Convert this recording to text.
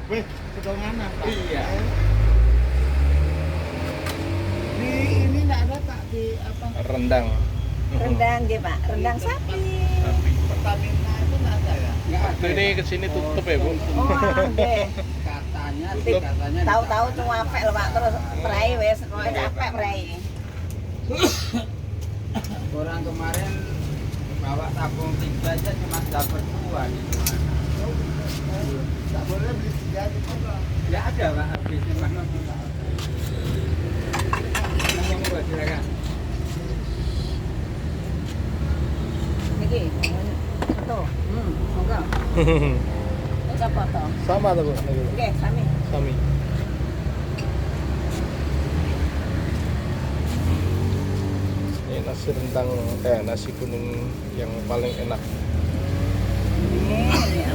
Wih, kedongan apa? Iya. Di ini nggak ada Pak di apa? Rendang. Rendang dia Pak, rendang sapi. Sapi. Pertamina itu nggak ada ya? Nggak Waktu ada. ini kesini tutup ya Bu? Oh deh. Katanya sih, katanya. Tahu-tahu cuma capek loh Pak, terus perai wes, pokoknya capek perai. Orang kemarin bawa tabung 3 aja cuma dapat 2 di mana. Nggak boleh beli 3 di mana? Nggak ada Pak, habisnya mana kita. Ngomong silakan. Niki, foto. Monggo. Kita foto. Sama tuh Bu. Niki. Oke, sami. Sami. Ini nasi rendang, nasi kuning yang paling enak. Ini